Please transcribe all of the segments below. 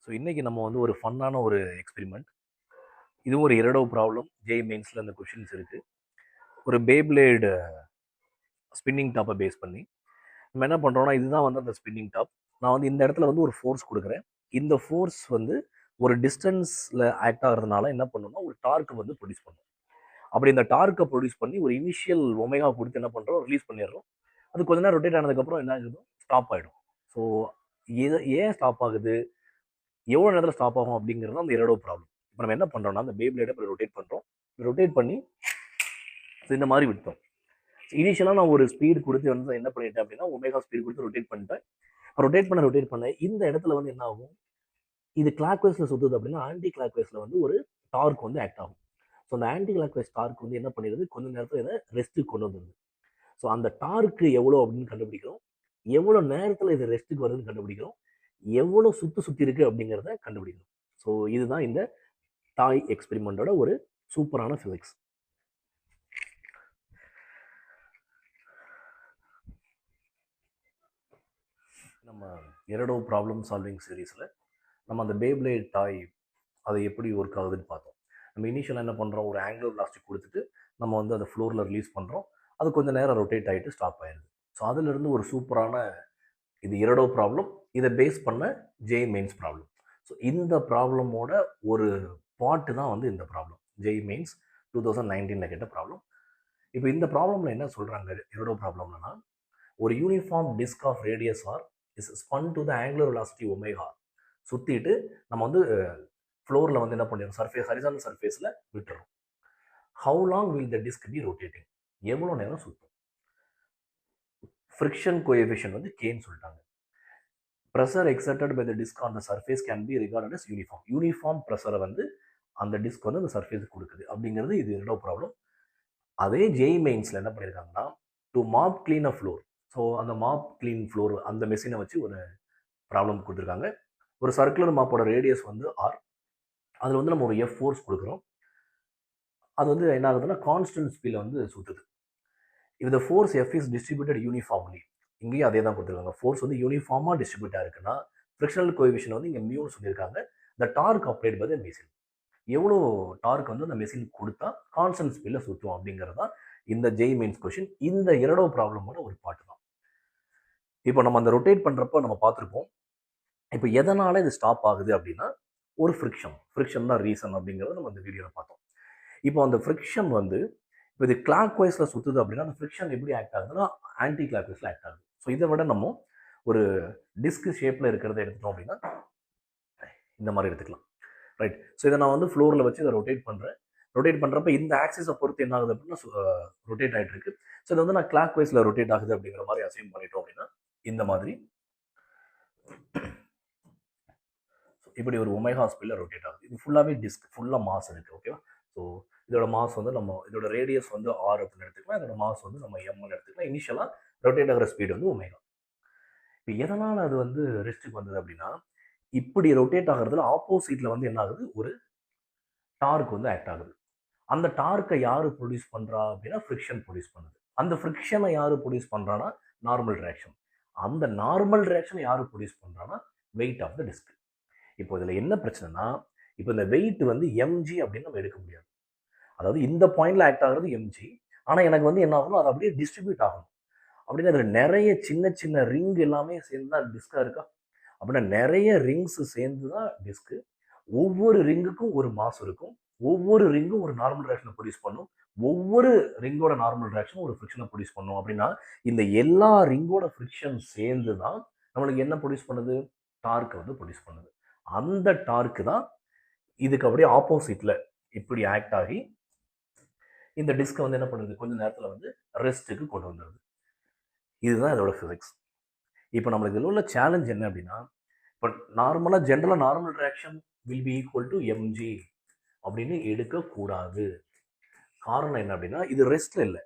So இன்றைக்கி நம்ம வந்து ஒரு ஃபன்னான ஒரு எக்ஸ்பெரிமெண்ட். இதுவும் ஒரு இரடவு ப்ராப்ளம். ஜேஇ மெயின்ஸில் அந்த கொஷின்ஸ் இருக்குது. ஒரு பேப்ளேடு ஸ்பின்னிங் டாப்பை பேஸ் பண்ணி நம்ம என்ன பண்ணுறோம்னா, இதுதான் வந்து அந்த ஸ்பின்னிங் டாப். நான் வந்து இந்த இடத்துல வந்து ஒரு ஃபோர்ஸ் கொடுக்குறேன். இந்த ஃபோர்ஸ் வந்து ஒரு டிஸ்டன்ஸில் ஆக்ட் ஆகிறதுனால என்ன பண்ணணும்னா ஒரு டார்க்கு வந்து ப்ரொடியூஸ் பண்ணும். அப்படி இந்த டார்க்கை ப்ரொடியூஸ் பண்ணி ஒரு இனிஷியல் ஒமேகா கொடுத்து என்ன பண்ணுறோம், ரிலீஸ் பண்ணிடுறோம். அது கொஞ்ச நேரம் ரொட்டேட் ஆனதுக்கப்புறம் என்ன ஆகுது, ஸ்டாப் ஆகிடும். ஸோ இது ஏன் ஸ்டாப் ஆகுது, எவ்வளோ நேரத்தில் ஸ்டாப் ஆகும் அப்படிங்கிறது அந்த இரடவு ப்ராப்ளம். இப்போ நம்ம என்ன பண்ணுறோம்னா, அந்த பேப்ளேடை இப்போ ரொட்டேட் பண்ணுறோம். ரொட்டேட் பண்ணி இந்த மாதிரி விட்டோம். இனிஷியலாக நான் ஒரு ஸ்பீடு கொடுத்து வந்து என்ன பண்ணிட்டேன் அப்படின்னா, ஒமேகா ஸ்பீடு கொடுத்து ரொட்டேட் பண்ணிட்டேன். ரொட்டேட் பண்ண இந்த இடத்துல வந்து என்ன ஆகும், இது கிளாக் வைஸ்ல சுற்றுது அப்படின்னா ஆன்டி கிளாக் வைஸ்ல வந்து ஒரு டார்க் வந்து ஆக்ட் ஆகும். ஸோ அந்த ஆன்டி கிளாக் வைஸ் டார்க் வந்து என்ன பண்ணிடுது, கொஞ்ச நேரத்தில் இதை ரெஸ்ட்டுக்கு கொண்டு வந்துடுது. ஸோ அந்த டார்க்கு எவ்வளோ அப்படின்னு கண்டுபிடிக்கிறோம், எவ்வளோ நேரத்தில் இது ரெஸ்ட்டுக்கு வருதுன்னு கண்டுபிடிக்கிறோம், எவ்வளோ சுற்றி இருக்கு அப்படிங்கிறத கண்டுபிடிக்கிறோம். ஸோ இதுதான் இந்த டாய் எக்ஸ்பெரிமெண்டோட ஒரு சூப்பரான ஃபிசிக்ஸ். நம்ம இரடோ ப்ராப்ளம் சால்விங் சீரீஸில் நம்ம அந்த பேப்ளேட் டாய் அது எப்படி ஒர்க் ஆகுதுன்னு பார்த்தோம். நம்ம இனிஷியலாக என்ன பண்ணுறோம், ஒரு ஆங்குலர் வெலாசிட்டி கொடுத்துட்டு நம்ம வந்து அதை ஃப்ளோரில் ரிலீஸ் பண்ணுறோம். அது கொஞ்சம் நேரம் ரொட்டேட் ஆகிட்டு ஸ்டாப் ஆயிடுது. ஸோ அதுலேருந்து ஒரு சூப்பரான இது இரடோ ப்ராப்ளம், இதை பேஸ் பண்ண ஜேஇ மெயின்ஸ் ப்ராப்ளம். ஸோ இந்த ப்ராப்ளமோட ஒரு பாட்டு தான் வந்து இந்த ப்ராப்ளம், ஜேஇ மெயின்ஸ் 2019 கேட்ட ப்ராப்ளம். இப்போ இந்த ப்ராப்ளமில் என்ன சொல்கிறாங்க, இரடோ ப்ராப்ளம்னா ஒரு uniform disc of radius r is spun to the angular velocity omega சுற்றிட்டு நம்ம வந்து ஃப்ளோரில் வந்து என்ன பண்ணிடுறோம், சர்ஃபேஸ் ஹரிசாண்டல் சர்ஃபேஸில் விட்டுறோம். How long will the disc be rotating, எவ்வளோ நேரம் சுற்றும். ஃப்ரிக்ஷன் கோஎஃபிஷியன்ட் வந்து கேன்னு சொல்லிட்டாங்க. Pressure exerted by the disc on the surface can be regarded as uniform. Uniform ப்ரெஷரை வந்து அந்த டிஸ்க் வந்து அந்த சர்ஃபேஸுக்கு கொடுக்குது அப்படிங்கிறது இது இரடோ ப்ராப்ளம். அதே ஜேஇ மெயின்ஸில் என்ன பண்ணியிருக்காங்கன்னா, to mop clean a floor. So அந்த மாப் கிளீன் ஃப்ளோர் அந்த மெஷினை வச்சு ஒரு ப்ராப்ளம் கொடுத்துருக்காங்க. ஒரு சர்க்குலர் மாப்போட ரேடியஸ் வந்து ஆர், அதில் வந்து நம்ம ஒரு எஃப் ஃபோர்ஸ் கொடுக்குறோம். அது வந்து என்ன ஆகுதுன்னா கான்ஸ்டன்ட் ஸ்பீடில் வந்து சுற்றுது. if the force F is distributed uniformly, இங்கேயும் அதே தான் கொடுத்துருக்காங்க. ஃபோர்ஸ் வந்து யூனிஃபார்மாக டிஸ்ட்ரிபியூட் ஆயிருக்குன்னா ஃப்ரிக்ஷனல் கோஎஃபிஷியன்ட் வந்து இங்கே மியூன்னு சொல்லியிருக்காங்க. The torque applied by the machine, எவ்வளோ டார்க் வந்து அந்த மெஷின் கொடுத்தா கான்ஸ்டன்ட் ஸ்பீடில் சுற்றும் அப்படிங்கிறது தான் இந்த ஜேஇ மெயின்ஸ் கொஷின். இந்த இரடோ ப்ராப்ளமோட ஒரு பாட்டு தான். இப்போ நம்ம அந்த ரொட்டேட் பண்ணுறப்போ நம்ம பார்த்துருப்போம். இப்போ எதனால் இது ஸ்டாப் ஆகுது அப்படின்னா ஒரு ஃப்ரிக்ஷன் தான் ரீசன் அப்படிங்கிறத நம்ம இந்த வீடியோவில் பார்த்தோம். இப்போ அந்த ஃப்ரிக்ஷன் வந்து இப்போ இது கிளாக் வைஸில் சுற்றுது அப்படின்னா அந்த ஃப்ரிக்ஷன் எப்படி ஆக்ட் ஆகுதுன்னா ஆன்டி கிளாக் வைஸில் ஆக்ட் ஆகுது. ஸோ இதை விட நம்ம ஒரு டிஸ்க் ஷேப்பில் இருக்கிறத எடுத்துட்டோம் அப்படின்னா இந்த மாதிரி எடுத்துக்கலாம். ரைட். ஸோ இதை நான் வந்து ஃப்ளோரில் வச்சு இதை ரொட்டேட் பண்ணுறேன். ரொட்டேட் பண்ணுறப்ப இந்த ஆக்சிஸை பொறுத்து என்ன ஆகுது அப்படின்னா ரொட்டேட் ஆகிட்டு இருக்கு. ஸோ இதை வந்து நான் கிளாக் வைஸில் ரொட்டேட் ஆகுது அப்படிங்கிற மாதிரி அசைன் பண்ணிட்டோம் அப்படின்னா இந்த மாதிரி இப்படி ஒரு ஒமேகா ஸ்பீடில் ரொட்டேட் ஆகுது. இது ஃபுல்லாகவே டிஸ்க், ஃபுல்லாக மாஸ் இருக்குது. ஓகேவா? ஸோ இதோட மாஸ் வந்து நம்ம இதோட ரேடியஸ் வந்து ஆர் அப்படின்னு எடுத்துக்கலாம். இதோட மாஸ் வந்து நம்ம எம்னு எடுத்துக்கலாம். இனிஷியலாக ரொட்டேட் ஆகிற ஸ்பீடு வந்து ஒமேகா. இப்போ எதனால் அது வந்து ரெஸ்ட்டுக்கு வந்தது அப்படின்னா, இப்படி ரொட்டேட் ஆகிறதுல ஆப்போசிட்டில் வந்து என்ன ஆகுது, ஒரு டார்க் வந்து ஆக்ட் ஆகுது. அந்த டார்க்கை யார் ப்ரொடியூஸ் பண்ணுறா அப்படின்னா ஃப்ரிக்ஷன் ப்ரொடியூஸ் பண்ணுது. அந்த ஃப்ரிக்ஷனை யார் ப்ரொடியூஸ் பண்ணுறான்னா நார்மல் ரியாக்ஷன். அந்த நார்மல் ரியாக்ஷனை யார் ப்ரொடியூஸ் பண்ணுறான்னா வெயிட் ஆஃப் த டிஸ்க். இப்போ இதில் என்ன பிரச்சனைனா, இப்போ இந்த வெயிட் வந்து எம்ஜி அப்படின்னு நம்ம எடுக்க முடியாது. அதாவது இந்த பாயிண்ட்ல ஆக்ட் ஆகுறது எம்ஜி. ஆனால் எனக்கு வந்து என்ன ஆகணும், அது அப்படியே டிஸ்ட்ரிபியூட் ஆகணும். அப்படின்னா அதில் நிறைய சின்ன சின்ன ரிங் எல்லாமே சேர்ந்து தான் டிஸ்காக இருக்கா. அப்படின்னா நிறைய ரிங்ஸ் சேர்ந்து தான் டிஸ்க்கு. ஒவ்வொரு ரிங்குக்கும் ஒரு மாஸ் இருக்கும். ஒவ்வொரு ரிங்கும் ஒரு நார்மல் ரியாக்ஷனை ப்ரொடியூஸ் பண்ணும். ஒவ்வொரு ரிங்கோட நார்மல் ரியாக்ஷனும் ஒரு ஃப்ரிக்ஷனை ப்ரொடியூஸ் பண்ணும். அப்படின்னா இந்த எல்லா ரிங்கோட ஃப்ரிக்ஷன் சேர்ந்து தான் நம்மளுக்கு என்ன ப்ரொடியூஸ் பண்ணுது, டார்க்கை வந்து ப்ரொடியூஸ் பண்ணுது. அந்த டார்க்கு தான் இதுக்கு அப்படியே ஆப்போசிட்ல இப்படி ஆக்ட் ஆகி இந்த டிஸ்கை வந்து என்ன பண்ணுது, கொஞ்ச நேரத்தில் வந்து ரெஸ்ட்டுக்கு கொண்டு வந்துடுது. இதுதான் இதோட ஃபிசிக்ஸ். இப்போ நம்மளுக்கு இதில் உள்ள சேலஞ்ச் என்ன அப்படின்னா, இப்போ நார்மலாக ஜென்ரலாக normal reaction will be equal to MG அப்படின்னு எடுக்கக்கூடாது. காரணம் என்ன அப்படின்னா, இது ரெஸ்ட்ல இல்லை.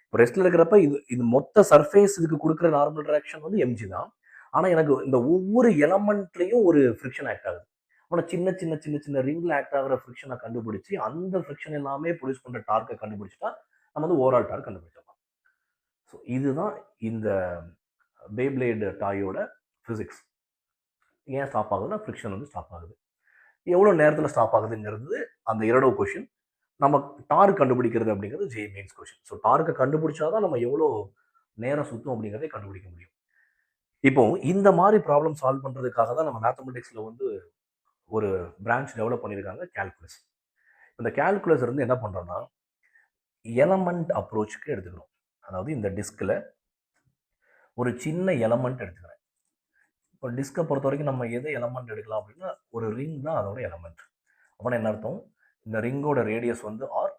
இப்போ ரெஸ்ட்ல இருக்கிறப்ப இது இது மொத்த சர்ஃபேஸ் இதுக்கு கொடுக்குற நார்மல் ரியாக்ஷன் வந்து எம்ஜி தான். ஆனால் எனக்கு இந்த ஒவ்வொரு எலமெண்ட்லையும் ஒரு ஃப்ரிக்ஷன் ஆக்ட் ஆகுது. ஆனால் சின்ன சின்ன சின்ன சின்ன ரிங்கில் ஆக்ட் ஆகிற ஃப்ரிக்ஷனை கண்டுபிடிச்சி அந்த ஃப்ரிக்ஷன் எல்லாமே ப்ரொடியூஸ் பண்ணுற டார்க்கை கண்டுபிடிச்சிட்டா நம்ம வந்து ஓவரால் டார்க் கண்டுபிடிச்சிடலாம். ஸோ இதுதான் இந்த பேப்ளேடு டாயோட ஃபிசிக்ஸ். ஏன் ஸ்டாப் ஆகுதுன்னா ஃப்ரிக்ஷன் வந்து ஸ்டாப் ஆகுது. எவ்வளோ நேரத்தில் ஸ்டாப் ஆகுதுங்கிறது அந்த இரடோ கொஷின். நம்ம டார்க் கண்டுபிடிக்கிறது அப்படிங்கிறது ஜே மெயின்ஸ் கொஷின். ஸோ டார்க்கை கண்டுபிடிச்சாதான் நம்ம எவ்வளோ நேரம் சுற்றும் அப்படிங்கிறதே கண்டுபிடிக்க முடியும். இப்போ இந்த மாதிரி ப்ராப்ளம் சால்வ் பண்ணுறதுக்காக தான் நம்ம மேத்தமெட்டிக்ஸில் வந்து ஒரு பிரான்ச் டெவலப் பண்ணியிருக்காங்க, கால்குலஸ். இந்த கால்குலஸ் இருந்து என்ன பண்ணுறோன்னா எலமெண்ட் அப்ரோச்சுக்கு எடுத்துக்கிறோம். அதாவது இந்த டிஸ்கில் ஒரு சின்ன எலமெண்ட் எடுத்துக்கிறேன். இப்போ டிஸ்கை பொறுத்த வரைக்கும் நம்ம எதை எலமெண்ட் எடுக்கலாம் அப்படின்னா ஒரு ரிங் தான் அதோட எலமெண்ட். அப்படின்னா என்ன அர்த்தம்? இந்த ரிங்கோட ரேடியஸ் வந்து ஆர்,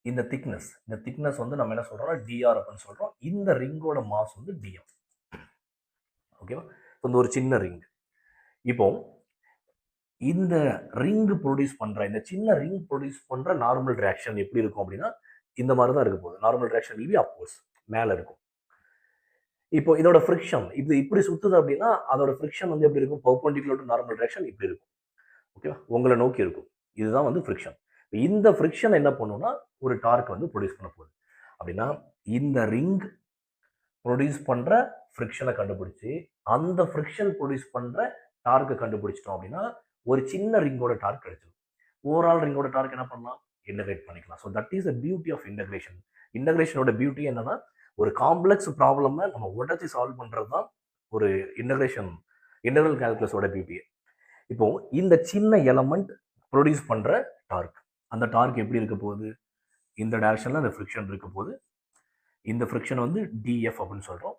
இந்த திக்னஸ் வந்து நம்ம என்ன சொல்கிறோம்னா டிஆர் அப்படின்னு சொல்கிறோம். இந்த ரிங்கோட மாஸ் வந்து டிஎம். ஓகேவா? இந்த ஒரு சின்ன ரிங். இப்போ இந்த ரிங் ப்ரொடியூஸ் பண்ணுற இந்த சின்ன ரிங் ப்ரொடியூஸ் பண்ணுற நார்மல் ரியாக்ஷன் எப்படி இருக்கும் அப்படின்னா இந்த மாதிரி தான் இருக்க போகுது. Normal reaction will be upwards, மேலே இருக்கும். இப்போ இதோட ஃப்ரிக்ஷன் இது இப்படி சுத்துது அப்படின்னா அதோட ஃப்ரிக்ஷன் வந்து எப்படி இருக்கும்? பெர்பெண்டிகுலர் டு நார்மல் ரியாக்ஷன் இப்படி இருக்கும். ஓகேவா? உங்களை நோக்கி இருக்கும். இதுதான் வந்து ஃப்ரிக்ஷன். இந்த ஃப்ரிக்ஷன் என்ன பண்ணுன்னா ஒரு டார்க் வந்து ப்ரொடியூஸ் பண்ண போகுது. அப்படின்னா இந்த ரிங் ப்ரொடியூஸ் பண்ணுற ஃப்ரிக்ஷனை கண்டுபிடிச்சி அந்த ஃப்ரிக்ஷன் ப்ரொடியூஸ் பண்ணுற டார்க்கை கண்டுபிடிச்சிட்டோம் அப்படின்னா ஒரு சின்ன ரிங்கோட டார்க் கிடைச்சிடும். ஓவரால் ரிங்கோட டார்க் என்ன பண்ணலாம்? இன்டகிரேட் பண்ணிக்கலாம். So that is the beauty of integration. இன்டகிரேஷனோட பியூட்டி என்னன்னா ஒரு காம்ப்ளெக்ஸ் ப்ராப்ளமை நம்ம உடச்சி சால்வ் பண்ணுறது தான் ஒரு இன்டகிரல் கால்குலஸோட பியூட்டி. இப்போ இந்த சின்ன எலமெண்ட் ப்ரொடியூஸ் பண்ணுற டார்க், அந்த டார்க் எப்படி இருக்க போகுது? இந்த டைரக்ஷனில் அந்த ஃப்ரிக்ஷன் இருக்க போகுது. இந்த ஃப்ரிக்ஷன் வந்து டிஎஃப் அப்படின்னு சொல்கிறோம்.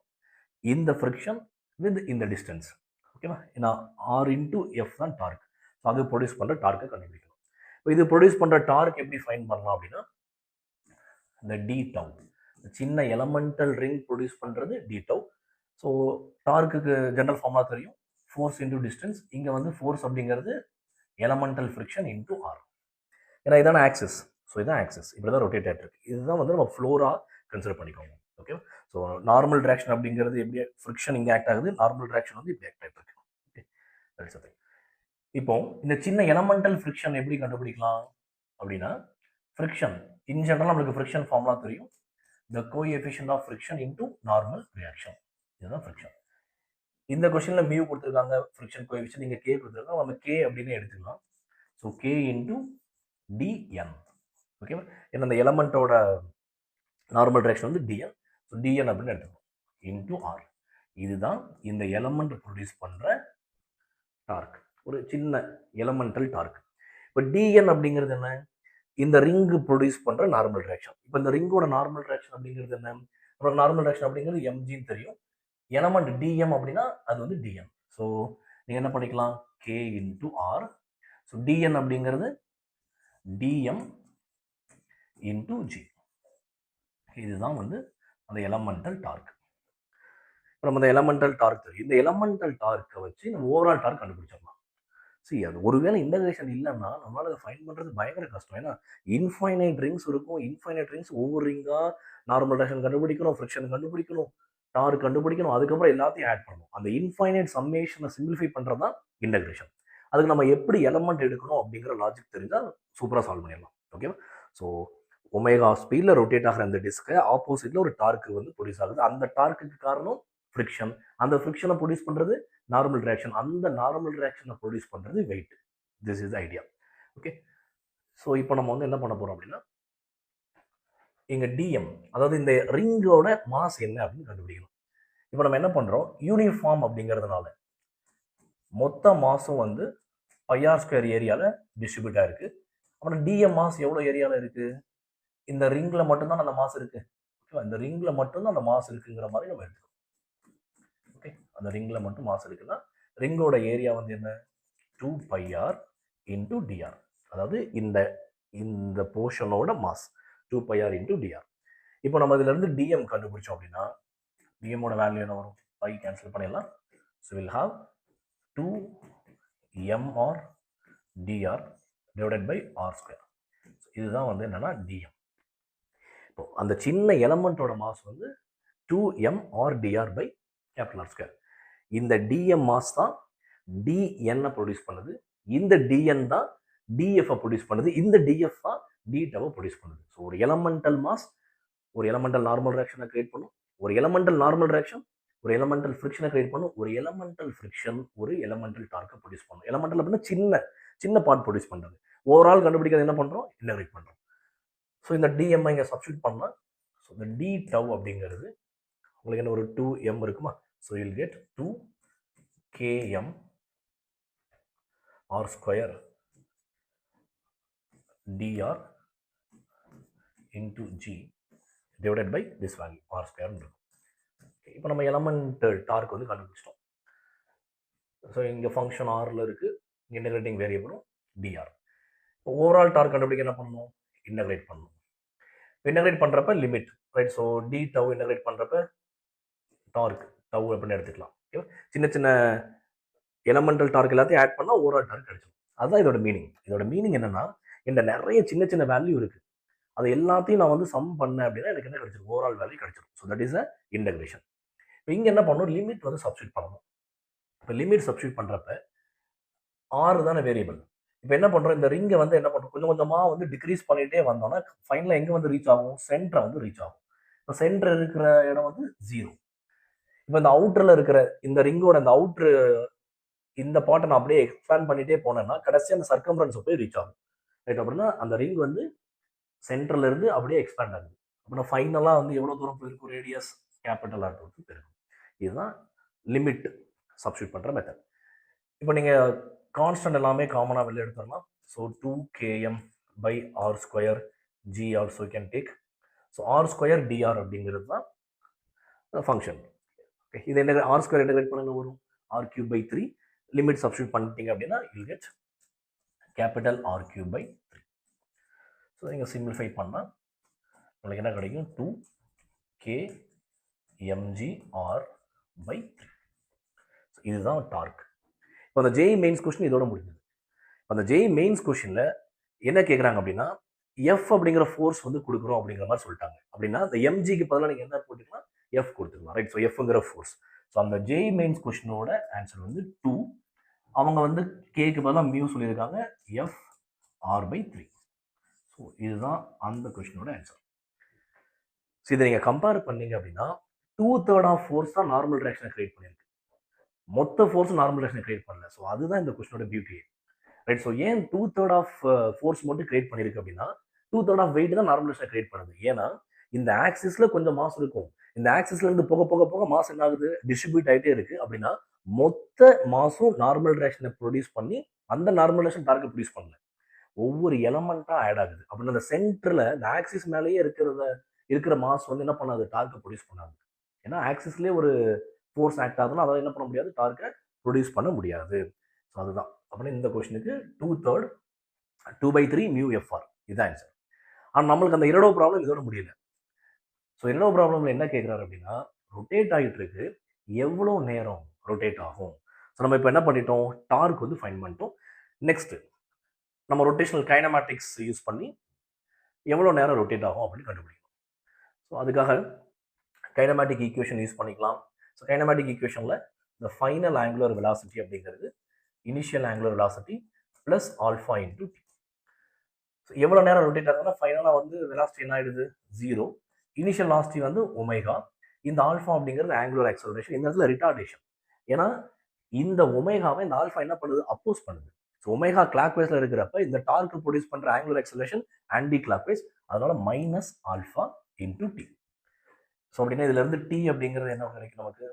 இந்த ஃப்ரிக்ஷன் வித் இந்த டிஸ்டன்ஸ். ஓகேவா? ஏன்னா ஆர் இன்டூ எஃப் தான் டார்க். ஸோ அது ப்ரொடியூஸ் பண்ணுற டார்க்கை கண்டுபிடிக்கணும். இப்போ இது ப்ரொடியூஸ் பண்ணுற டார்க் எப்படி ஃபைன் பண்ணலாம் அப்படின்னா இந்த டி டவு, சின்ன எலமெண்டல் ரிங் ப்ரொடியூஸ் பண்ணுறது டி டவு. ஸோ டார்க்குக்கு ஜென்ரல் ஃபார்முலா தெரியும், ஃபோர்ஸ் இன்டூ டிஸ்டன்ஸ். இங்கே வந்து ஃபோர்ஸ் அப்படிங்கிறது எலமெண்டல் ஃப்ரிக்ஷன் இன்டூ ஆர். ஏன்னா இதான ஆக்சிஸ். ஸோ இதான் ஆக்சிஸ், இப்படி தான் ரொட்டேட் ஆகிட்டு இருக்கு. இதுதான் வந்து நம்ம ஃப்ளோராக கன்சிடர் பண்ணிக்கோங்க. ஓகே. ஸோ நார்மல் ட்ராக்ஷன் அப்படிங்கிறது எப்படி ஃப்ரிக்ஷன் இங்கே ஆக்ட் ஆகுது, நார்மல் ட்ராக்ஷன் வந்து இப்படி ஆக்ட் ஆகிட்டு இருக்கு. Okay, that's something. இப்போ இந்த சின்ன எலமெண்டல் ஃப்ரிக்ஷன் எப்படி கண்டுபிடிக்கலாம் அப்படின்னா ஃப்ரிக்ஷன் இன் ஜெனரல் நம்மளுக்கு ஃப்ரிக்ஷன் ஃபார்முலா தெரியும். the coefficient of friction into normal reaction. இதுதான் ஃப்ரிக்ஷன். இந்த கொஸ்டின்ல மியூ கொடுத்துருக்காங்க, ஃப்ரிக்ஷன் கோஎஃபிஷியன்ட் இங்கே கே கொடுத்துருக்காங்க, நம்ம கே அப்படின்னு எடுத்துக்கலாம். So K into TN. ஓகேவா? ஏன்னா அந்த எலமெண்ட்டோட நார்மல் ரியாக்ஷன் வந்து டிஎன். ஸோ டிஎன் அப்படின்னு எடுத்துக்கணும் இன்டூ ஆர். இதுதான் இந்த எலமெண்ட் ப்ரொடியூஸ் பண்ணுற டார்க், ஒரு சின்ன எலமெண்டல் டார்க். இப்போ டிஎன் அப்படிங்கிறது என்ன? இந்த ரிங்கு ப்ரொடியூஸ் பண்ணுற நார்மல் ரியாக்ஷன். இப்போ இந்த ரிங்கோட நார்மல் ரியாக்ஷன் அப்படிங்கிறது என்ன? அப்புறம் நார்மல் ரியாக்ஷன் அப்படிங்கிறது எம்ஜின்னு தெரியும். எலமெண்ட் டிஎம் அப்படின்னா அது வந்து டிஎன். ஸோ நீங்கள் என்ன பண்ணிக்கலாம்? K into r. So dN அப்படிங்கிறது டிஎம் இன்டூ ஜி. இதுதான் வந்து அந்த எலமெண்டல் டார்க். இப்போ நம்ம இந்த எலமெண்டல் டார்க் தெரியும். இந்த எலமெண்டல் டார்க்கை வச்சு நம்ம ஓவரால் டார்க் கண்டுபிடிச்சிடலாம். சரி, அது ஒருவேளை இன்டகிரேஷன் இல்லைன்னா நம்மளால அதை ஃபைன் பண்ணுறது பயங்கர கஷ்டம். ஏன்னா இன்ஃபைனைட் ரிங்ஸ் இருக்கும். இன்ஃபைனைட் ரிங்ஸ் ஒவ்வொரு ரிங்காக நார்மல் ரியாக்ஷன் கண்டுபிடிக்கணும், ஃப்ரிக்ஷன் கண்டுபிடிக்கணும், டார்க் கண்டுபிடிக்கணும், அதுக்கப்புறம் எல்லாத்தையும் ஆட் பண்ணணும். அந்த இன்ஃபைனைட் சம்மேஷனை சிம்பிளிஃபை பண்ணுறது தான் இன்டகிரேஷன். அதுக்கு நம்ம எப்படி எலமெண்ட் எடுக்கணும் அப்படிங்கிற லாஜிக் தெரிஞ்சால் சூப்பராக சால்வ் பண்ணிடலாம். ஓகேவா? ஸோ ஒமேகா ஸ்பீடில் ரொட்டேட் ஆகிற அந்த டிஸ்கை ஆப்போசிட்டில் ஒரு டார்க்கு வந்து ப்ரொடியூஸ் ஆகுது. அந்த டார்க்குக்கு காரணம் ஃப்ரிக்ஷன். அந்த ஃப்ரிக்ஷனை ப்ரொடியூஸ் பண்ணுறது நார்மல் ரியாக்ஷன். அந்த நார்மல் ரியாக்ஷனை ப்ரொடியூஸ் பண்ணுறது weight. This is the idea. Okay. So இப்போ நம்ம வந்து என்ன பண்ண போகிறோம் அப்படின்னா இங்கே டிஎம், அதாவது இந்த ரிங்கோட மாஸ் என்ன அப்படின்னு கண்டுபிடிக்கணும். இப்போ நம்ம என்ன பண்ணுறோம்? யூனிஃபார்ம் அப்படிங்கிறதுனால மொத்த மாஸும் வந்து பைஆர் ஸ்கொயர் ஏரியாவில் டிஸ்ட்ரிபியூட் ஆகிருக்கு. அப்புறம் டிஎம் மாஸ் எவ்வளோ ஏரியாவில் இருக்குது? இந்த ரிங்கில் மட்டும்தான் அந்த மாஸ் இருக்குது. ஓகேவா? இந்த ரிங்கில் மட்டும்தான் அந்த மாஸ் இருக்குங்கிற மாதிரி நம்ம எடுத்துக்கணும். ஓகே, அந்த ரிங்கில் மட்டும் மாஸ் இருக்குன்னா ரிங்கோட ஏரியா வந்து என்ன? 2 πr இன்டூ டிஆர். அதாவது இந்த போர்ஷனோட மாஸ் 2 πr இன்டூ டிஆர். இப்போ நம்ம இதுலேருந்து டிஎம் கண்டுபிடிச்சோம் அப்படின்னா டிஎம்மோட வேல்யூ என்ன வரும்? பை கேன்சல் பண்ணிடலாம். So will have 2 mr dr divided by r square. இதுதான் வந்து என்னன்னா டிஎம். இப்போ அந்த சின்ன எலமெண்ட்டோட மாஸ் வந்து 2mr dr by capital R square. இந்த டிஎம் மாஸ் தான் டிஎன்னை ப்ரொடியூஸ் பண்ணுது. இந்த டிஎன் தான் டிஎஃப் ப்ரொடியூஸ் பண்ணுது. இந்த டிஎஃப் தான் டிடவை ப்ரொடியூஸ் பண்ணுது. ஸோ ஒரு எலமெண்டல் மாஸ் ஒரு எலமெண்டல் நார்மல் ரியாக்ஷனை கிரியேட் பண்ணும். ஒரு எலமெண்டல் நார்மல் ரியாக்ஷன் ஒரு எலமெண்டல் ஃப்ரிக்ஷனை கிரியேட் பண்ணும். ஒரு எலமெண்டல் ஃப்ரிக்ஷன் ஒரு எலமெண்டல் டார்க்கை ப்ரொடியூஸ் பண்ணும். எலமெண்டல் அப்படின்னா சின்ன சின்ன பார்ட் ப்ரொடியூஸ் பண்ணுறது. ஓவரால் கண்டுபிடிக்கிறது என்ன பண்ணுறோம்? இன்டகிரேட் பண்ணுறோம். ஸோ இந்த டிஎம்ஐ இங்கே சப்ஸ்டியூட் பண்ணால், ஸோ இந்த டி டவ் அப்படிங்கிறது உங்களுக்கு என்ன ஒரு 2m இருக்குமா? So you'll get 2km r square dr into g divided by this value r square இருக்கும். இப்போ நம்ம எலமெண்ட் டார்க் வந்து கண்டுபிடிச்சிட்டோம். ஸோ இங்கே ஃபங்க்ஷன் ஆரில் இருக்குது, இன்டகிரேட்டிங் வேரியபிளும் டிஆர். இப்போ ஓவரால் டார்க் கண்டுபிடிக்க என்ன பண்ணணும்? இன்டகிரேட் பண்ணணும். இன்டகிரேட் பண்ணுறப்ப limit, right? So d tau integrate பண்ணுறப்ப டார்க் டவ் அப்படின்னு எடுத்துக்கலாம். ஓகேவா? சின்ன சின்ன எலமெண்டல் டார்க் எல்லாத்தையும் ஆட் பண்ணால் ஓவரால் டார்க் கிடைச்சிடும். அதுதான் இதோட மீனிங். இதோட மீனிங் என்னன்னா, இந்த நிறைய சின்ன சின்ன வேல்யூ இருக்குது, அது எல்லாத்தையும் நான் வந்து சம் பண்ணேன் அப்படின்னா எனக்கு என்ன கிடைச்சிடும்? ஓவரால் வேல்யூ கிடைச்சிடும். So that is a integration. இப்போ இங்கே என்ன பண்ணணும்? லிமிட் வந்து சப்ஸ்டியூட் பண்ணணும். இப்போ லிமிட் சப்ஸ்டியூட் பண்ணுறப்ப ஆறு தானே வேரியபிள். இப்போ என்ன பண்ணுறோம்? இந்த ரிங்கை வந்து என்ன பண்ணுறோம்? கொஞ்சம் கொஞ்சமாக வந்து டிக்ரீஸ் பண்ணிகிட்டே வந்தோம்னா ஃபைனலாக எங்கே வந்து ரீச் ஆகும்? சென்டரை வந்து ரீச் ஆகும். இப்போ சென்டர் இருக்கிற இடம் வந்து 0. இப்போ இந்த அவுட்டரில் இருக்கிற இந்த ரிங்கோட இந்த அவுட்ரு இந்த பார்ட்டை நான் அப்படியே எக்ஸ்பேண்ட் பண்ணிகிட்டே போனேன்னா கடைசியாக அந்த சர்க்கம்ஃபரன்ஸை போய் ரீச் ஆகும், ரைட்? அப்படின்னா அந்த ரிங் வந்து சென்டர்ல இருந்து அப்படியே எக்ஸ்பேண்ட் ஆகுது. அப்படின்னா ஃபைனலாக வந்து எவ்வளோ தூரம் போயிருக்கும்? ரேடியஸ் கேபிட்டல் ஆர் வந்து போயிருக்கும். இதுதான் லிமிட் சப்ஸ்டியூட் பண்ணுற மெத்தட். இப்போ நீங்கள் கான்ஸ்டன்ட் எல்லாமே காமனாக வெளில எடுத்துடலாம். So 2km by r square g also can take. So r square dr அப்படிங்கிறது தான் ஃபங்க்ஷன். ஓகே, இது என்ன? ஆர் ஸ்கொயர் இன்டகிரேட் பண்ண வரும் r³/3. லிமிட் சப்ஸ்டியூட் பண்ணிட்டீங்க அப்படின்னா you get capital r³/3. So நீங்கள் சிம்பிளிஃபை பண்ணால் உங்களுக்கு என்ன கிடைக்கும்? 2kmgr/3. இதுதான் டார்க். இப்போ அந்த ஜேஇ மெயின்ஸ் கொஸ்டின் இதோட முடிஞ்சது. அந்த ஜேஇ மெயின்ஸ் கொஸ்டின்ல என்ன கேட்குறாங்க அப்படின்னா, எஃப் அப்படிங்கிற ஃபோர்ஸ் வந்து கொடுக்குறோம் அப்படிங்கிற மாதிரி சொல்லிட்டாங்க. அப்படின்னா அந்த எம்ஜிக்கு பதிலாக நீங்கள் என்ன போட்டுக்கலாம்? எஃப் கொடுத்துக்கலாம், ரைட்? ஸோ எஃப்ங்கிற ஃபோர்ஸ். ஸோ அந்த ஜேஇ மெயின்ஸ் கொஸ்டினோட ஆன்சர் வந்து 2. அவங்க வந்து கேக்கு பதிலாக மியூ சொல்லியிருக்காங்க, எஃப் r/3. ஸோ இதுதான் அந்த கொஸ்டினோட ஆன்சர். ஸோ இதை நீங்கள் கம்பேர் பண்ணீங்க அப்படின்னா 2/3 ஆஃப் ஃபோர்ஸ் தான் நார்மல் ரியாக்ஷனை கிரியேட் பண்ணியிருக்கு. மொத்த ஃபோர்ஸ் நார்மல் ரியாக்ஷனை கிரியேட் பண்ணல. ஸோ அதுதான் இந்த கொஸ்டினோட பியூட்டி, ரைட்? ஸோ ஏன் 2/3 ஆஃப் ஃபோர்ஸ் மட்டும் கிரியேட் பண்ணியிருக்கு அப்படின்னா 2/3 ஆஃப் வெயிட் தான் நார்மல் ரியாக்ஷனை கிரியேட் பண்ணுது. ஏன்னா இந்த ஆக்சிஸ்ல கொஞ்சம் மாஸ் இருக்கும், இந்த ஆக்சிஸ்ல இருந்து போக போக போக மாஸ் என்ன ஆகுது? டிஸ்ட்ரிபியூட் ஆகிட்டே இருக்கு. அப்படின்னா மொத்த மாஸும் நார்மல் ரியாக்ஷனை ப்ரொடியூஸ் பண்ணி அந்த நார்மல் ரியாக்ஷன் டார்கெட் ப்ரொடியூஸ் பண்ணல, ஒவ்வொரு எலமெண்ட்டா ஆட் ஆகுது. அப்படின்னா அந்த சென்டர்ல இந்த ஆக்சிஸ் மேலேயே இருக்கிற மாஸ் வந்து என்ன பண்ணாது? டார்க்கை ப்ரொடியூஸ் பண்ணாது. ஏன்னா ஆக்சிஸ்லேயே ஒரு ஃபோர்ஸ் ஆக்ட் ஆகுதுன்னா அதால் என்ன பண்ண முடியாது? டார்க்கை ப்ரொடியூஸ் பண்ண முடியாது. ஸோ அதுதான் அப்படின்னா இந்த கொஸ்டினுக்கு 2/3 2/3 μFR இதுதான் ஆன்சர். ஆனால் நம்மளுக்கு அந்த இரடோ ப்ராப்ளம் இதோட முடியல. ஸோ இரடோ ப்ராப்ளம்ல என்ன கேட்குறாரு அப்படின்னா, ரொட்டேட் ஆகிட்டு இருக்கு, எவ்வளோ நேரம் ரொட்டேட் ஆகும்? ஸோ நம்ம இப்போ என்ன பண்ணிட்டோம்? டார்க் வந்து ஃபைண்ட் பண்ணிட்டோம். நெக்ஸ்ட் நம்ம ரொட்டேஷனல் கைனமேட்டிக்ஸ் யூஸ் பண்ணி எவ்வளோ நேரம் ரொட்டேட் ஆகும் அப்படின்னு கண்டுபிடிக்கணும். ஸோ அதுக்காக கைனமேட்டிக் ஈக்குவேஷன் யூஸ் பண்ணிக்கலாம். ஸோ கைனமேட்டிக் ஈக்குவேஷனில் இந்த ஃபைனல் ஆங்குலர் வெலாசிட்டி அப்படிங்கிறது initial angular velocity plus alpha into D. So எவ்வளோ நேரம் ரொட்டேட் ஆகுதுன்னா ஃபைனலாக வந்து வெலாசிட்டி என்ன ஆகிடுது? 0. இனிஷியல் வெலாசிட்டி வந்து ஒமேகா. இந்த ஆல்ஃபா அப்படிங்கிறது ஆங்குலர் ஆக்சலரேஷன், இந்த இடத்துல ரிட்டார்டேஷன். ஏன்னா இந்த ஒமேகாவை இந்த ஆல்ஃபா என்ன பண்ணுது? அப்போஸ் பண்ணுது. ஸோ ஒமேகா கிளாக் வைஸ்ல இருக்கிறப்ப இந்த டார்க் ப்ரொடியூஸ் பண்ணுற angular acceleration anticlockwise, அதனால minus alpha into D. So அப்படின்னா இதுல இருந்து டி அப்படிங்கிறது என்ன கிடைக்கும் நமக்கு?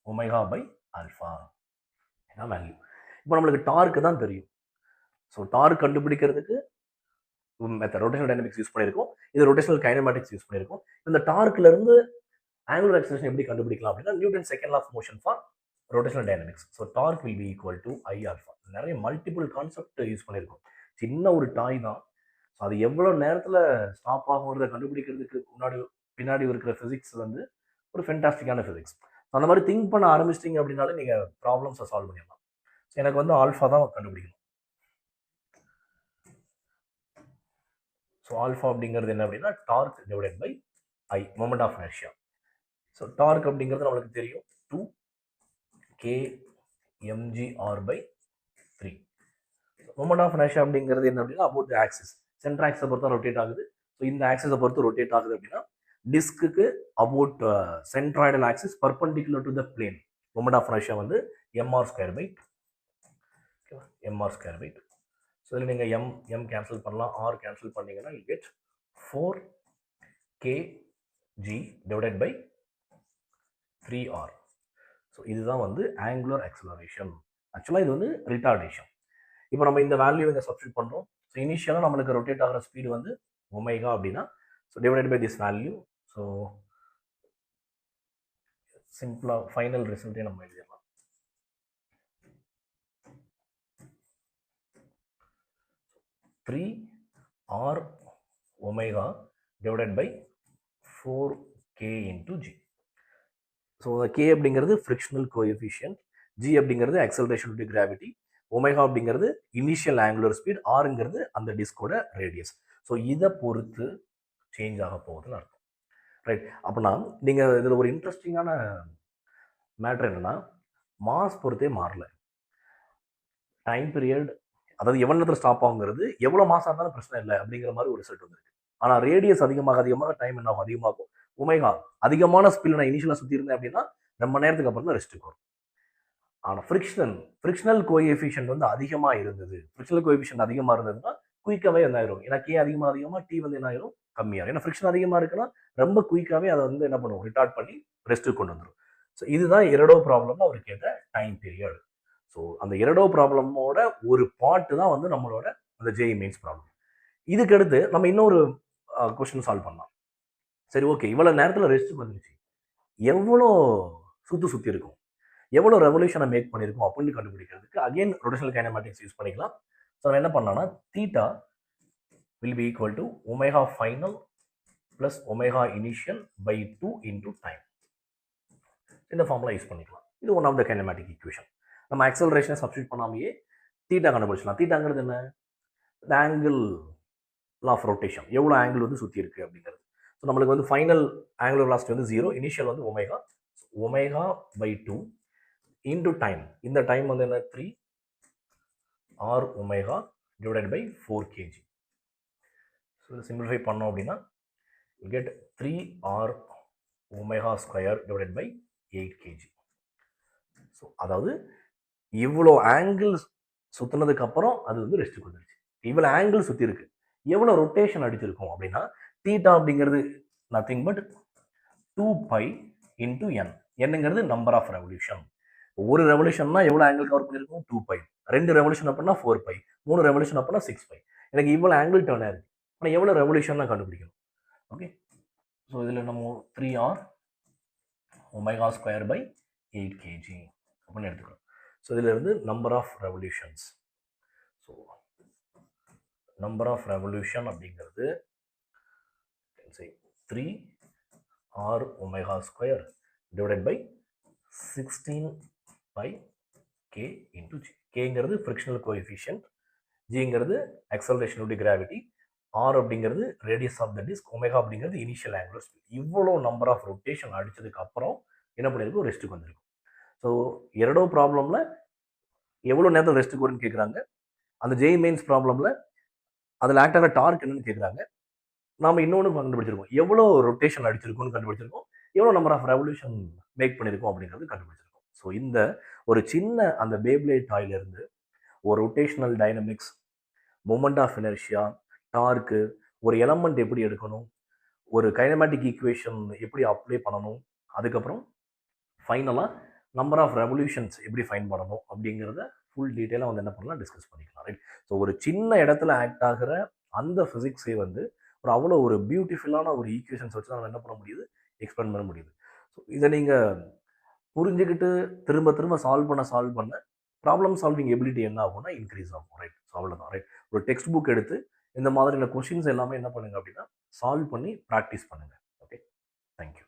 ஒமேகா பை ஆல்ஃபா இதான் வேல்யூ. இப்போ நம்மளுக்கு டார்க் தான் தெரியும். ஸோ டார்க் கண்டுபிடிக்கிறதுக்கு மெத்தட் ரொட்டேஷனல் டைனமிக்ஸ் யூஸ் பண்ணியிருக்கோம், இது ரொட்டேஷனல் கைனமேட்டிக்ஸ் யூஸ் பண்ணியிருக்கோம். இந்த டார்க்ல இருந்து ஆங்குலர் ஆக்சலரேஷன் எப்படி கண்டுபிடிக்கலாம் அப்படின்னா Newton second law of motion for rotational dynamics. So torque will be equal to I alpha. நிறைய மல்டிபிள் கான்செப்ட் யூஸ் பண்ணியிருக்கோம். சின்ன ஒரு டாய் தான், ஸோ அது எவ்வளோ நேரத்தில் ஸ்டாப் ஆகுங்கிறத கண்டுபிடிக்கிறதுக்கு பின்னாடி இருக்கிற ஃபிசிக்ஸ் வந்து ஒரு ஃபென்டாஸ்டிக்கான ஃபிசிக்ஸ். அந்த மாதிரி திங்க் பண்ண ஆரம்பிச்சிட்டிங்க அப்படின்னாலே நீங்கள் ப்ராப்ளம்ஸை சால்வ் பண்ணிடலாம். ஸோ எனக்கு வந்து ஆல்ஃபா தான் கண்டுபிடிக்கணும். ஸோ ஆல்ஃபா அப்படிங்கிறது என்ன அப்படின்னா torque divided by I, moment of inertia. So torque அப்படிங்கிறது நம்மளுக்கு தெரியும் 2kmgr/3. மொமெண்ட் ஆஃப் இனர்ஷியா அப்படிங்கிறது என்ன அப்படின்னா அபவுட் தி ஆக்சிஸ், சென்டர் ஆக்ஸை பொறுத்து ரொட்டேட் ஆகுது. ஸோ இந்த ஆக்சிஸை பொறுத்து ரொட்டேட் ஆகுது அப்படின்னா டிஸ்க்கு about centroidal axis perpendicular to the plane moment of inertia வந்து MR square by MR square by. So இதில் நீங்கள் எம் கேன்சல் பண்ணலாம், ஆர் கேன்சல் பண்ணீங்கன்னா you get 4kg divided by 3r. So இதுதான் வந்து ஆங்குலர் ஆக்சலரேஷன். ஆக்சுவலாக இது வந்து ரிட்டார்டேஷன். இப்போ நம்ம இந்த வேல்யூ இங்கே சப்ஸ்டியூட் பண்ணுறோம். ஸோ இனிஷியலாக நம்மளுக்கு ரொட்டேட் ஆகிற ஸ்பீடு வந்து ஒமேகா அப்படின்னா, so divided by this value. So சிம்பிளாக ஃபைனல் ரிசல்ட்டே நம்ம எழுதிடலாம். Three r omega divided by 4k into g. So k அப்படிங்கிறது ஃப்ரிக்ஷனல் கோஎஃபிஷியன்ட், ஜி அப்படிங்கிறது அக்சலரேஷன் டு கிராவிட்டி, ஒமேகா அப்படிங்கிறது இனிஷியல் ஆங்குலர் ஸ்பீட், ஆருங்கிறது அந்த டிஸ்கோட ரேடியஸ். ஸோ இதை பொறுத்து சேஞ்ச் ஆக போகுதுன்னு அர்த்தம். ரைட். அப்படின்னா நீங்கள் இதில் ஒரு இன்ட்ரெஸ்டிங்கான மேட்ரு என்னென்னா, மாஸ் பொறுத்தே மாறல, டைம் பீரியட், அதாவது எவ்வளோ நேரத்தில் ஸ்டாப் ஆகுங்கிறது எவ்வளோ மாதம் இருந்தாலும் பிரச்சனை இல்லை அப்படிங்கிற மாதிரி ஒரு ரிசல்ட் வந்துருக்கு. ஆனால் ரேடியஸ் அதிகமாக டைம் என்ன ஆகும், அதிகமாகும். ஒமேகா அதிகமான ஸ்பீடில் நான் இனிஷியலாக சுற்றி இருந்தேன் அப்படின்னா ரொம்ப நேரத்துக்கு அப்புறம் தான் ரெஸ்ட்டுக்கு வரும். ஆனால் ஃப்ரிக்ஷனல் கோஎஃபிஷியன்ட் வந்து அதிகமாக இருந்தது, ஃப்ரிக்ஷனல் கோஎஃபிஷியன்ட் அதிகமாக இருந்ததுன்னா குயிக்காகவே என்ன ஆயிரும், ஏன்னா கே அதிகமாக டி வந்து என்ன ஆயிரும், கம்மியாகும். ஏன்னா ஃப்ரிக்ஷன் அதிகமாக இருக்குன்னா ரொம்ப குயிக்காகவே அதை வந்து என்ன பண்ணுவோம், ரிட்டார்ட் பண்ணி ரெஸ்ட்டுக்கு கொண்டு வந்துடும். ஸோ இதுதான் இரடோ ப்ராப்ளம் அவர் கேட்ட டைம் பீரியட். ஸோ அந்த இரடோ ப்ராப்ளமோட ஒரு பார்ட்டு தான் வந்து நம்மளோட அந்த ஜேஇ மெயின்ஸ் ப்ராப்ளம். இதுக்கடுத்து நம்ம இன்னொரு கொஸ்டின் சால்வ் பண்ணலாம். சரி, ஓகே, இவ்வளோ நேரத்தில் ரெஸ்ட்டுக்கு வந்துருச்சு, எவ்வளோ சுற்றி இருக்கும், எவ்வளோ ரெவல்யூஷனை மேக் பண்ணியிருக்கோம் அப்படின்னு கண்டுபிடிக்கிறதுக்கு அகைன் ரொட்டேஷனல் கைனமேட்டிக்ஸ் யூஸ் பண்ணிக்கலாம். ஸோ நம்ம என்ன பண்ணலாம்னா, theta will be equal to omega final plus omega initial by 2 into time. இந்த ஃபார்முலா யூஸ் பண்ணிக்கலாம். இது one of the kinematic equation. நம்ம ஆக்சலரேஷனை சப்ஸ்டியூட் பண்ணாமையே தீட்டா கண்டுபிடிச்சலாம். தீட்டாங்கிறது என்ன, இந்த ஆங்கிள் ஆஃப் ரொட்டேஷன், எவ்வளோ ஆங்கிள் வந்து சுற்றி இருக்குது அப்படிங்கிறது. ஸோ நம்மளுக்கு வந்து ஃபைனல் ஆங்குலர் வெலாசிட்டி வந்து 0, இனிஷியல் வந்து ஒமேகா பை 2 இன்டூ டைம். இந்த டைம் வந்து என்ன, 3 r omega divided by 4kg. So இதை சிம்பிளிஃபை பண்ணோம் அப்படின்னா you get 3 r omega square divided by 8kg. So அதாவது இவ்வளோ ஆங்கிள் சுற்றினதுக்கு அப்புறம் அது வந்து ரெஸ்ட்டுக்கு வந்துருச்சு. இவ்வளோ ஆங்கிள் சுற்றி இருக்கு, எவ்வளோ ரொட்டேஷன் அடிச்சிருக்கும் அப்படின்னா, தீட்டா அப்படிங்கிறது நத்திங் பட் 2π இன்டூ என். என்னங்கிறது நம்பர் ஆஃப் ரெவல்யூஷன். ஒரு ரெவல்யூஷன்னா எவ்வளோ ஆங்கிள் கவர் பண்ணியிருக்கும், 2π. 2 ரெவல்யூஷன் அப்படின்னா 4π, 3 ரெவல்யூஷன் அப்படின்னா 6π. எனக்கு இவ்வளோ ஆங்கிள் டர்ன் ஆயிருக்கு, ஆனால் எவ்வளோ ரெவல்யூஷன் தான் கண்டுபிடிக்கணும். ஓகே, ஸோ இதில் நம்ம 3r omega square by 8kg அப்படின்னு எடுத்துக்கிறோம். ஸோ இதில் இருந்து number of revolutions. So number of revolution அப்படிங்கிறது 3r omega square divided by 16πk into G. கேங்கிறது ஃப்ரிக்ஷனல் கோஎஃபிஷியன்ட், ஜிங்கிறது acceleration due to gravity, R அப்படிங்கிறது radius of the disc, omega அப்படிங்கிறது initial angular speed. இவ்வளோ number of rotation அடிச்சதுக்கு அப்புறம் என்ன பண்ணியிருக்கும், ரெஸ்ட்டுக்கு வந்திருக்கும். ஸோ இரடோ ப்ராப்ளமில் எவ்வளோ நேரத்தில் ரெஸ்ட்டுக்கு வரும்னு கேட்குறாங்க. அந்த ஜேஇ மெயின்ஸ் ப்ராப்ளமில் அதில் ஆக்டான டார்க் என்னன்னு கேட்குறாங்க. நாம் இன்னொன்று கண்டுபிடிச்சிருக்கோம், எவ்வளோ ரொட்டேஷன் அடிச்சிருக்கோம்னு கண்டுபிடிச்சிருக்கோம், எவ்வளோ நம்பர் ஆஃப் ரெவல்யூஷன் மேக் பண்ணியிருக்கோம் அப்படிங்கிறது கண்டுபிடிச்சிருக்கோம். ஸோ இந்த ஒரு சின்ன அந்த பேப்ளேட் டாயிலிருந்து ஒரு rotational dynamics, moment of inertia, torque, ஒரு எலமெண்ட் எப்படி எடுக்கணும், ஒரு கைனமேட்டிக் ஈக்குவேஷன் எப்படி அப்ளை பண்ணணும், அதுக்கப்புறம் ஃபைனலாக நம்பர் ஆஃப் ரெவல்யூஷன்ஸ் எப்படி ஃபைன் பண்ணணும் அப்படிங்கிறத ஃபுல் டீட்டெயிலாக வந்து என்ன பண்ணலாம், டிஸ்கஸ் பண்ணிக்கலாம். ரைட். ஸோ ஒரு சின்ன இடத்துல ஆக்ட் ஆகிற அந்த ஃபிசிக்ஸே வந்து ஒரு அவ்வளோ ஒரு பியூட்டிஃபுல்லான ஒரு ஈக்குவேஷன்ஸ் வச்சு தான் நம்ம என்ன பண்ண முடியுது, எக்ஸ்பிளைன் பண்ண முடியுது. ஸோ இதை நீங்கள் புரிஞ்சுக்கிட்டு திரும்ப திரும்ப சால்வ் பண்ண ப்ராப்ளம் சால்விங் எபிலிட்டி என்ன ஆகும்னா இன்க்ரீஸ் ஆகும். ரைட். ஸோ அவ்வளோதான். ரைட். ஒரு டெக்ஸ்ட் புக் எடுத்து இந்த மாதிரியான கொஷின்ஸ் எல்லாமே என்ன பண்ணுங்க அப்படின்னா சால்வ் பண்ணி ப்ராக்டிஸ் பண்ணுங்கள். Okay, thank you.